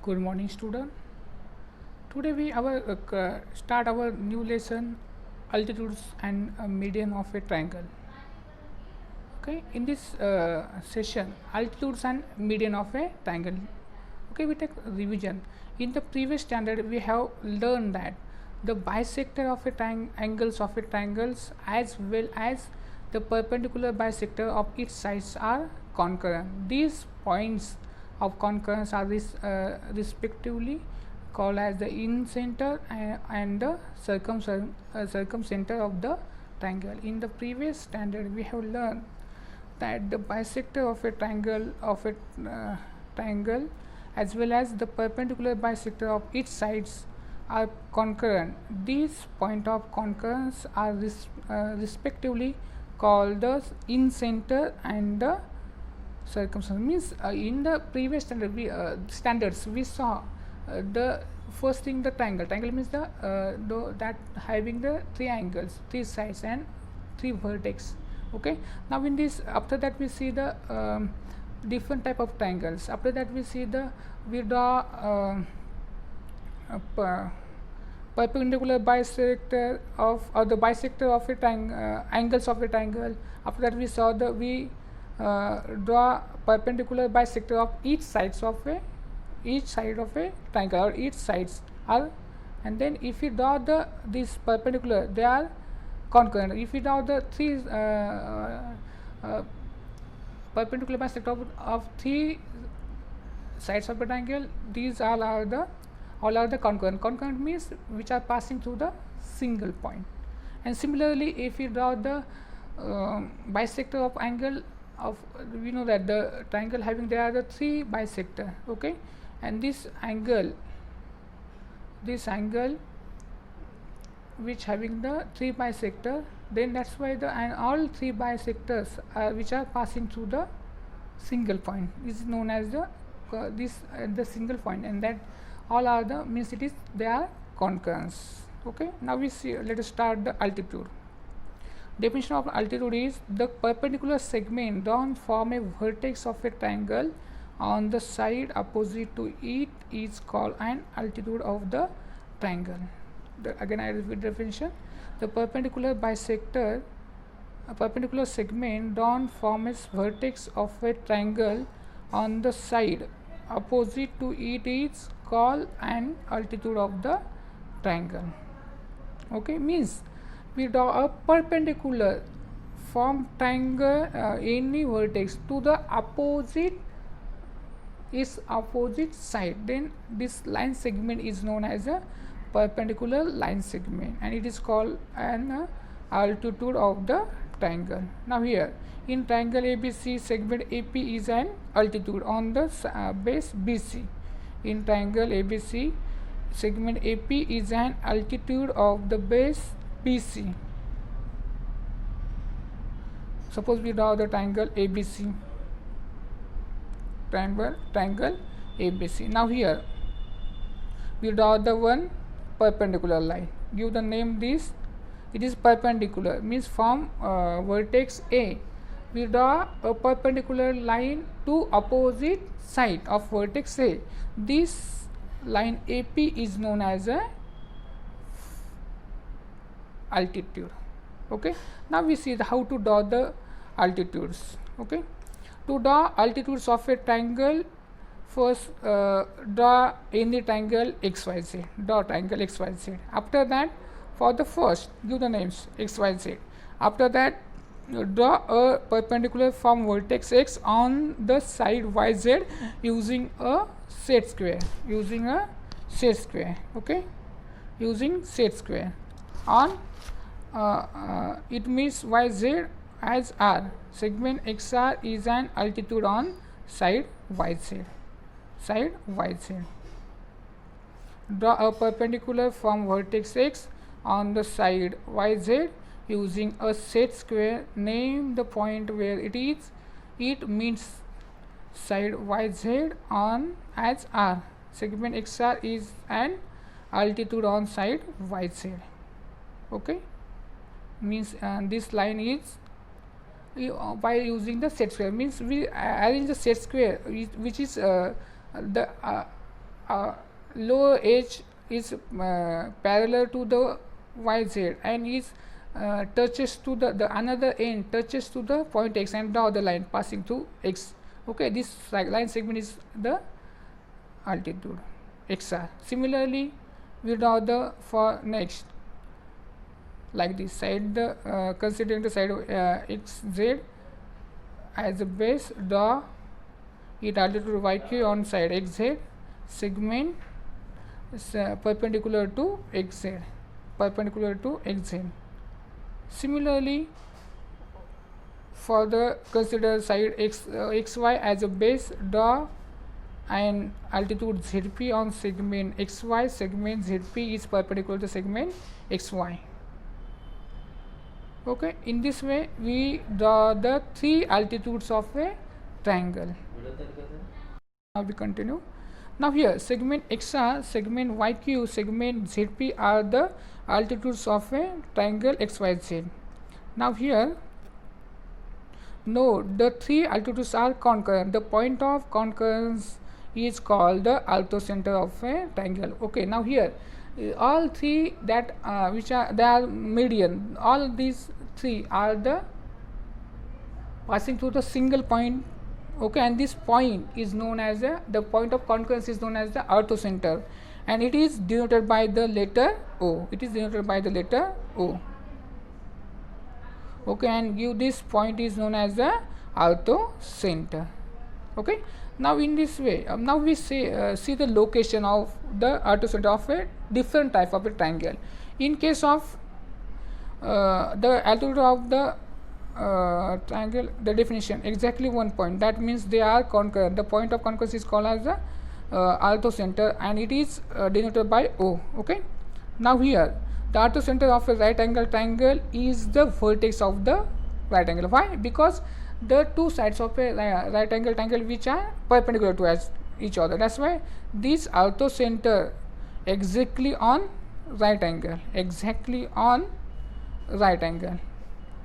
Good morning, student. Today we start our new lesson, altitudes and median of a triangle. Okay, in this session, altitudes and median of a triangle. Okay, we take revision. In the previous standard, we have learned that the bisector of a angles of a triangles as well as the perpendicular bisector of each sides are concurrent. These points of concurrence are respectively called as the incenter and the circumcenter of the triangle. In the previous standard, we have learned that the bisector of a triangle as well as the perpendicular bisector of each sides are concurrent. These point of concurrence are respectively called the incenter and the circumcenter. Means in the previous standards we saw the first thing, the triangle means that having the three angles, three sides and three vertex. Okay, now in this, after that we see the different type of triangles. After that we draw perpendicular bisector of, or the bisector of a triangle, angles of a triangle. After that we saw we draw perpendicular bisector of each side of a triangle, or each sides are, and then if you draw this perpendicular, they are concurrent. If you draw the three perpendicular bisector of three sides of a triangle, these all are the concurrent. Concurrent means which are passing through the single point. And similarly, if you draw the bisector of angle of, we know that the triangle having, there are the three bisector. Okay, and this angle which having the three bisector, then that's why all three bisectors which are passing through the single point is known as the single point, and that all are the means they are concurrence. Okay, now we see, let us start the altitude. Definition of altitude is the perpendicular segment drawn from a vertex of a triangle on the side opposite to it is called an altitude of the triangle. Again I repeat definition: the perpendicular segment drawn from a vertex of a triangle on the side opposite to it is called an altitude of the triangle. Okay, means we draw a perpendicular from triangle any vertex to the opposite side, then this line segment is known as a perpendicular line segment, and it is called an altitude of the triangle. Now here in triangle ABC, segment AP is an altitude on the base BC. In triangle ABC, segment AP is an altitude of the base BC. Suppose we draw the triangle ABC, triangle ABC. Now here we draw the one perpendicular line, give the name this, it is perpendicular, means from vertex A we draw a perpendicular line to opposite side of vertex A. This line AP is known as a altitude. Okay, now we see how to draw the altitudes. Okay, to draw altitudes of a triangle, first draw any triangle XYZ. Draw triangle XYZ. After that, for the first, give the names XYZ. After that, draw a perpendicular from vertex X on the side YZ using a set square. Okay, using set square on it means YZ as R. Segment XR is an altitude on side YZ. Draw a perpendicular from vertex X on the side YZ using a set square. Name the point where it is. It means side YZ on as R. Segment XR is an altitude on side YZ. Okay, means this line is by using the set square, means we arrange the set square which is the lower edge is parallel to the yz and is touches to the another end touches to the point x and draw the line passing through x. Okay, this line segment is the altitude xr. Similarly, we draw the for next like this side the considering the side of xz as a base, draw it altitude yq on side xz, segment is perpendicular to xz, perpendicular to xz. Similarly, for the consider side xy as a base, draw and altitude zp on segment xy, segment zp is perpendicular to segment xy. Okay, in this way we draw the three altitudes of a triangle. Now we continue. Now here segment xr, segment yq, segment zp are the altitudes of a triangle xyz. Now here note the three altitudes are concurrent. The point of concurrence is called the orthocenter of a triangle. Okay, now here all three that which are they are median, all these three are the passing through the single point. Okay, and this point is known as the point of concurrence is known as the orthocenter, and it is denoted by the letter O. It is denoted by the letter O. Okay, and give this point is known as the orthocenter. Okay, now in this way now we say see the location of the orthocenter of a different type of a triangle. In case of the altitude of the triangle, the definition exactly one point, that means they are concurrent. The point of concurrence is called as the orthocenter and it is denoted by O. Okay, now here the orthocenter of a right angle triangle is the vertex of the right angle. Why? Because the two sides of a right angle triangle which are perpendicular to each other, that's why this orthocenter exactly on right angle, exactly on right angle,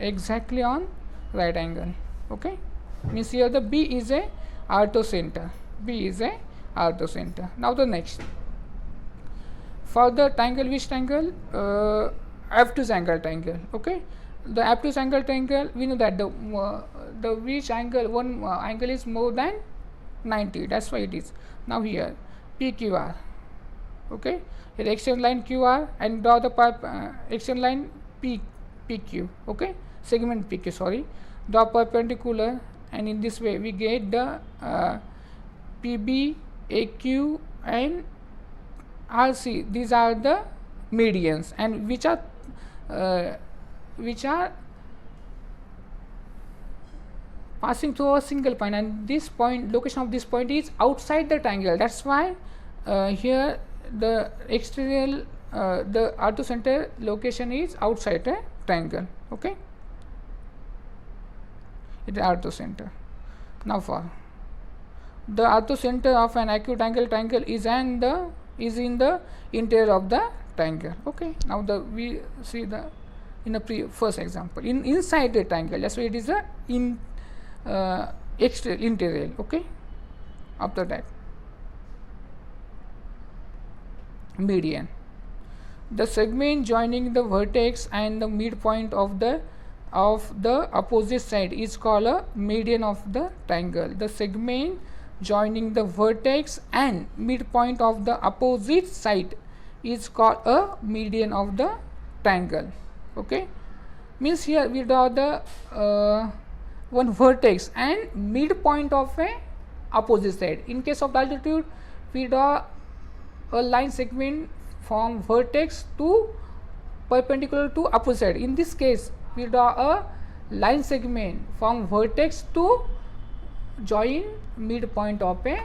exactly on right angle. Okay, means here the B is a orthocenter, B is a orthocenter. Now the next, for the triangle, which triangle? Obtuse angle triangle. Okay, the obtuse angle triangle, we know that the which angle, one angle is more than 90, that's why it is. Now here PQR. Okay, here extend line QR and draw the extend line PQ. Okay, segment PQ, sorry, draw perpendicular, and in this way we get the PB, AQ and RC. These are the medians and which are passing through a single point, and this point, location of this point is outside the triangle. That's why here the exterior the orthocenter location is outside a triangle. Okay, it is orthocenter. Now for the orthocenter of an acute angle triangle is in the interior of the triangle. Okay, now we see the in the first example inside the triangle, that's why it is a exterior interior. Okay, after that median, the segment joining the vertex and the midpoint of the opposite side is called a median of the triangle. The segment joining the vertex and midpoint of the opposite side is called a median of the triangle. Okay, means here we draw the one vertex and midpoint of a opposite side. In case of the altitude, we draw a line segment from vertex to perpendicular to opposite side. In this case, we draw a line segment from vertex to join midpoint of a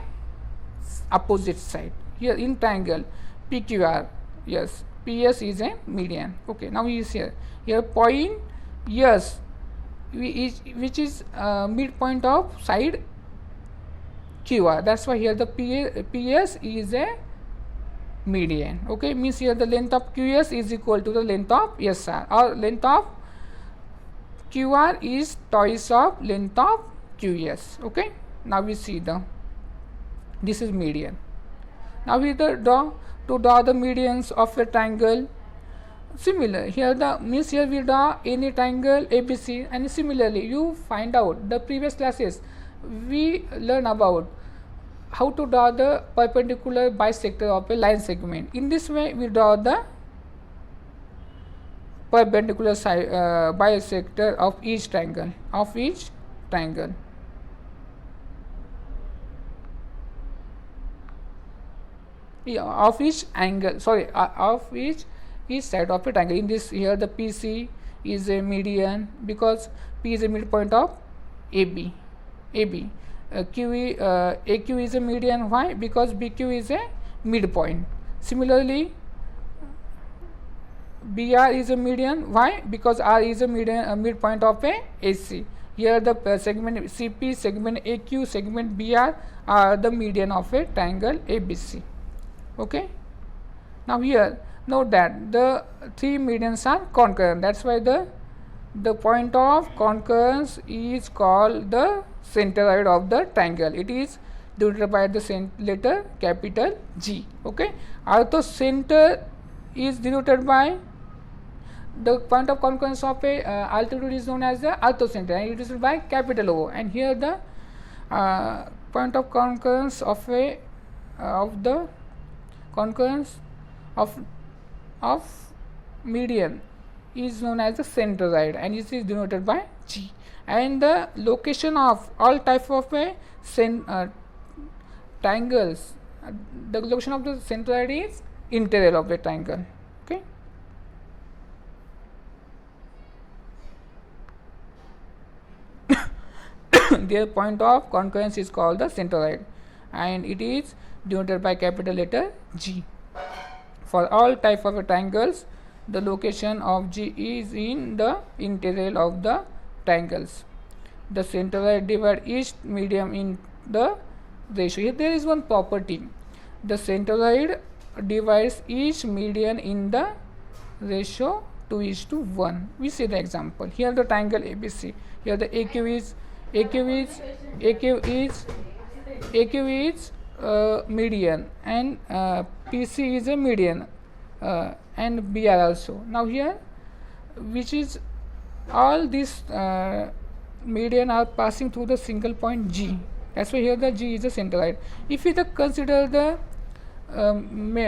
opposite side. Here in triangle PQR, yes, PS is a median. Okay, now you see here point yes which is midpoint of side QR. That's why here the PS is a median. Okay, means here the length of QS is equal to the length of SR, or length of QR is twice of length of QS. Okay, now we see this is median. Now we draw to draw the medians of a triangle. Similar here, the means here we draw any triangle ABC, and similarly you find out the previous classes we learn about how to draw the perpendicular bisector of a line segment. In this way we draw the perpendicular bisector of each triangle of each angle, sorry, of each side of a triangle. In this here the PC is a median because P is a midpoint of AB. AQ is a median. Why? Because BQ is a midpoint. Similarly, BR is a median. Why? Because R is a midpoint of a AC. Here the segment CP, segment AQ, segment BR are the median of a triangle ABC. Okay. Now here note that the three medians are concurrent. That's why the point of concurrence is called the centroid of the triangle. It is denoted by the letter capital G. Okay. Orthocenter is denoted by the point of concurrence of a altitude is known as the orthocenter, and it is by capital O. And here the point of concurrence of a of the concurrence of median is known as the centroid, and it is denoted by G. And the location of all type of a triangles, the location of the centroid is interior of the triangle. Okay. Their point of concurrence is called the centroid, and it is denoted by capital letter G. For all type of triangles, the location of G is in the interior of the triangles. The centroid divide each median in the ratio. Here there is one property. The centroid divides each median in the ratio 2:1. We see the example. Here the triangle ABC. Here the AQ is median, and PC is a median, and BR also. Now here, which is all these median are passing through the single point G. That's why here the G is a centroid. If we consider the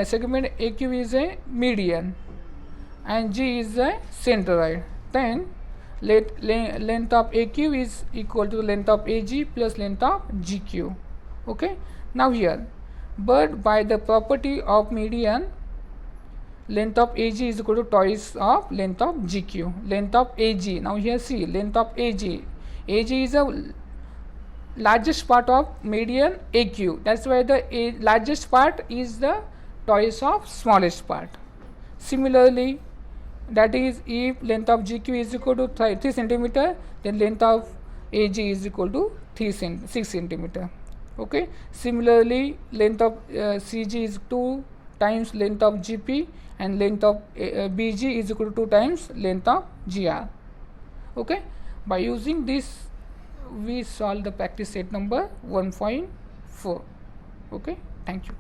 segment AQ is a median and G is a centroid, then length of AQ is equal to length of AG plus length of GQ. Okay. Now here, but by the property of median, length of AG is equal to twice of length of GQ. Length of AG. Now here see length of AG. AG is a largest part of median AQ. That's why the largest part is the twice of smallest part. Similarly, that is, if length of GQ is equal to 3 cm, then length of AG is equal to 6 cm. Okay. Similarly, length of CG is 2 times length of GP, and length of BG is equal to 2 times length of GR. Okay. By using this, we solve the practice set number 1.4. Okay. Thank you.